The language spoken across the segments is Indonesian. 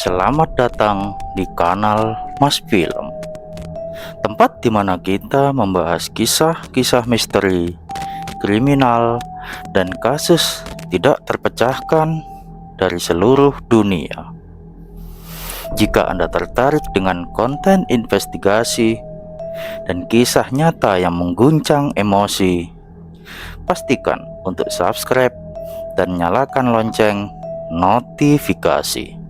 Selamat datang di kanal Mas Film, tempat di mana kita membahas kisah-kisah misteri, kriminal, dan kasus tidak terpecahkan dari seluruh dunia. Jika Anda tertarik dengan konten investigasi dan kisah nyata yang mengguncang emosi, pastikan untuk subscribe dan nyalakan lonceng notifikasi.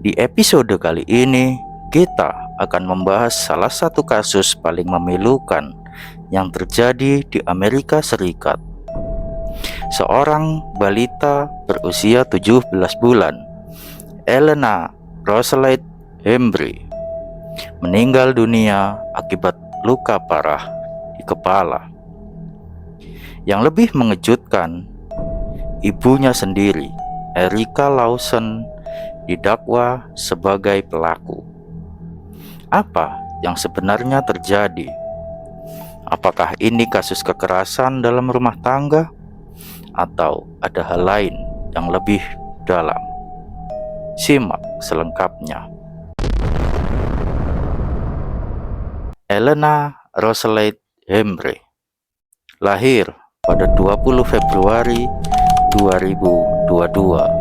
Di episode kali ini, kita akan membahas salah satu kasus paling memilukan yang terjadi di Amerika Serikat. Seorang balita berusia 17 bulan, Elena Rosalind Hembry, meninggal dunia akibat luka parah di kepala. Yang lebih mengejutkan, ibunya sendiri, Erica Lawson, didakwa sebagai pelaku. Apa yang sebenarnya terjadi? Apakah ini kasus kekerasan dalam rumah tangga atau ada hal lain yang lebih dalam? Simak selengkapnya. Elena Rosalind Hembry lahir pada 20 Februari 2022.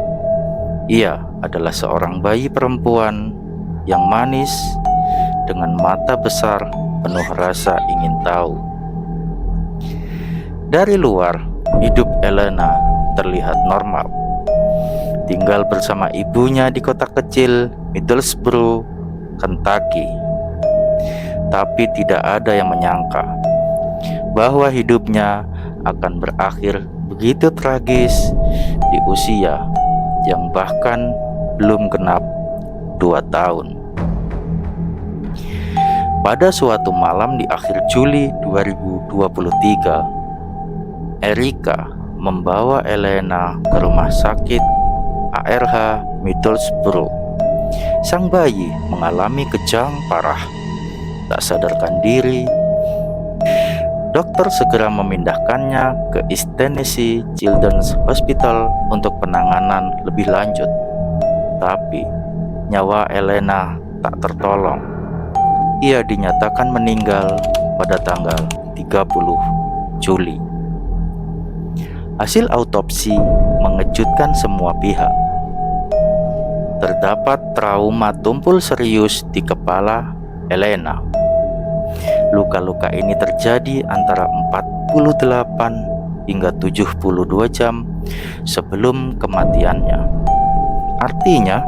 Ia adalah seorang bayi perempuan yang manis dengan mata besar penuh rasa ingin tahu. Dari luar, hidup Elena terlihat normal. Tinggal bersama ibunya di kota kecil Middlesbrough, Kentucky. Tapi tidak ada yang menyangka bahwa hidupnya akan berakhir begitu tragis di usia yang bahkan belum genap 2 tahun. Pada suatu malam di akhir Juli 2023, Erica membawa Elena ke rumah sakit ARH Middlesbrough. Sang bayi mengalami kejang parah, tak sadarkan diri. Dokter segera memindahkannya ke East Tennessee Children's Hospital untuk penanganan lebih lanjut. Tapi nyawa Elena tak tertolong. Ia dinyatakan meninggal pada tanggal 30 Juli. Hasil autopsi mengejutkan semua pihak. Terdapat trauma tumpul serius di kepala Elena. Luka-luka ini terjadi antara 48 hingga 72 jam sebelum kematiannya. Artinya,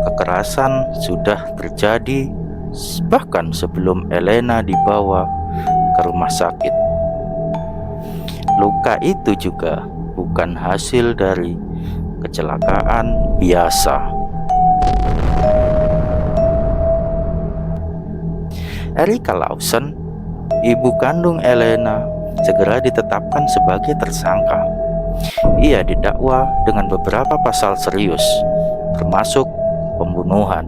kekerasan sudah terjadi bahkan sebelum Elena dibawa ke rumah sakit. Luka itu juga bukan hasil dari kecelakaan biasa. Erica Lawson, ibu kandung Elena, segera ditetapkan sebagai tersangka. Ia didakwa dengan beberapa pasal serius, termasuk pembunuhan,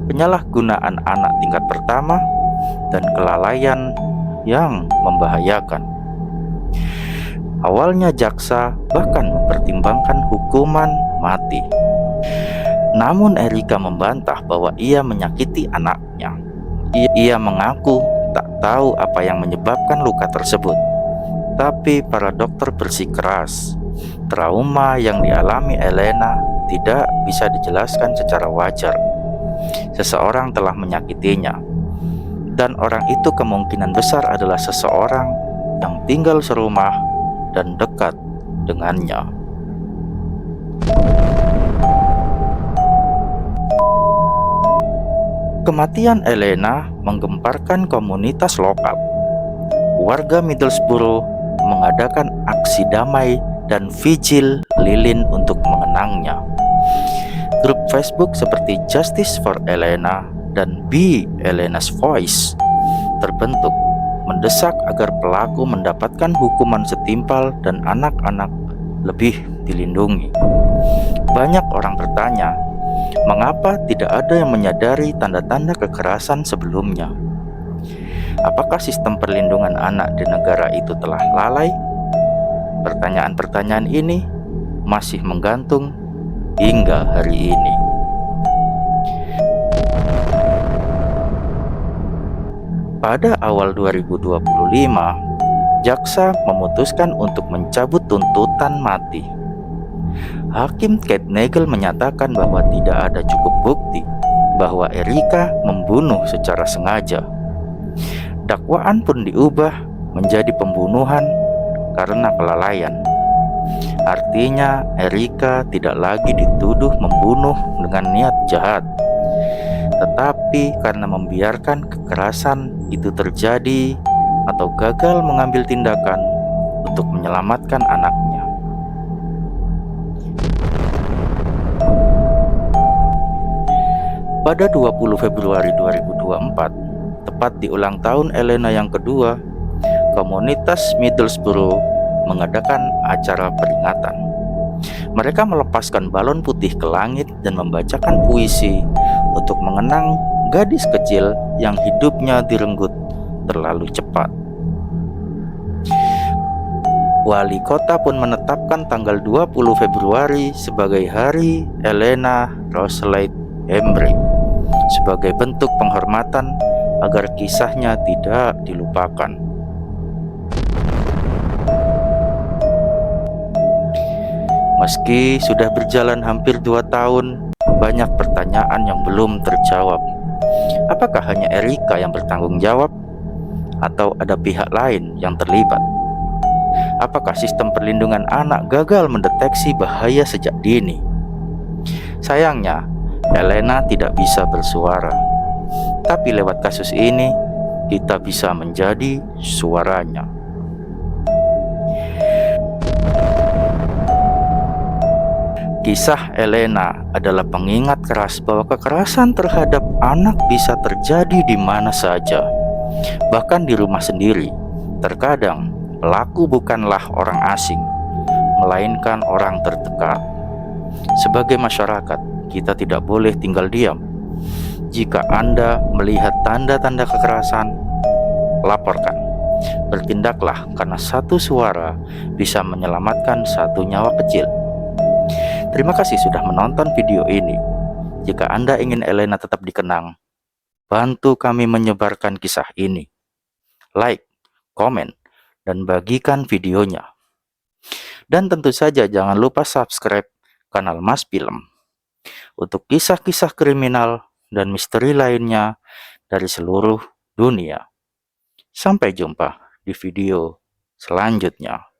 penyalahgunaan anak tingkat pertama, dan kelalaian yang membahayakan. Awalnya jaksa bahkan mempertimbangkan hukuman mati. Namun Erica membantah bahwa ia menyakiti anaknya. Ia mengaku tak tahu apa yang menyebabkan luka tersebut. Tapi para dokter bersikeras, trauma yang dialami Elena tidak bisa dijelaskan secara wajar. Seseorang telah menyakitinya, dan orang itu kemungkinan besar adalah seseorang yang tinggal serumah dan dekat dengannya. Kematian Elena menggemparkan komunitas lokal. Warga Middlesbrough mengadakan aksi damai dan vigil lilin untuk mengenangnya. Grup Facebook seperti Justice for Elena dan Be Elena's Voice terbentuk, mendesak agar pelaku mendapatkan hukuman setimpal dan anak-anak lebih dilindungi. Banyak orang bertanya, Mengapa tidak ada yang menyadari tanda-tanda kekerasan sebelumnya? Apakah sistem perlindungan anak di negara itu telah lalai? Pertanyaan-pertanyaan ini masih menggantung hingga hari ini. Pada awal 2025, jaksa memutuskan untuk mencabut tuntutan mati. Hakim Kate Nagel menyatakan bahwa tidak ada cukup bukti bahwa Erika membunuh secara sengaja. Dakwaan pun diubah menjadi pembunuhan karena kelalaian. Artinya, Erika tidak lagi dituduh membunuh dengan niat jahat, tetapi karena membiarkan kekerasan itu terjadi atau gagal mengambil tindakan untuk menyelamatkan anaknya. Pada 20 Februari 2024, tepat di ulang tahun Elena yang kedua, komunitas Middlesbrough mengadakan acara peringatan. Mereka melepaskan balon putih ke langit dan membacakan puisi untuk mengenang gadis kecil yang hidupnya direnggut terlalu cepat. Wali kota pun menetapkan tanggal 20 Februari sebagai Hari Elena Roseleit Hembree sebagai bentuk penghormatan agar kisahnya tidak dilupakan. Meski sudah berjalan hampir 2 tahun, banyak pertanyaan yang belum terjawab. Apakah hanya Erika yang bertanggung jawab? Atau ada pihak lain yang terlibat? Apakah sistem perlindungan anak gagal mendeteksi bahaya sejak dini? Sayangnya, Elena tidak bisa bersuara. Tapi lewat kasus ini, kita bisa menjadi suaranya. Kisah Elena adalah pengingat keras bahwa kekerasan terhadap anak bisa terjadi di mana saja, bahkan di rumah sendiri. Terkadang, pelaku bukanlah orang asing, melainkan orang terdekat. Sebagai masyarakat, kita tidak boleh tinggal diam. Jika Anda melihat tanda-tanda kekerasan, laporkan. Bertindaklah, karena satu suara bisa menyelamatkan satu nyawa kecil. Terima kasih sudah menonton video ini. Jika Anda ingin Elena tetap dikenang, bantu kami menyebarkan kisah ini. Like, komen, dan bagikan videonya. Dan tentu saja jangan lupa subscribe kanal Mas Film untuk kisah-kisah kriminal dan misteri lainnya dari seluruh dunia. Sampai jumpa di video selanjutnya.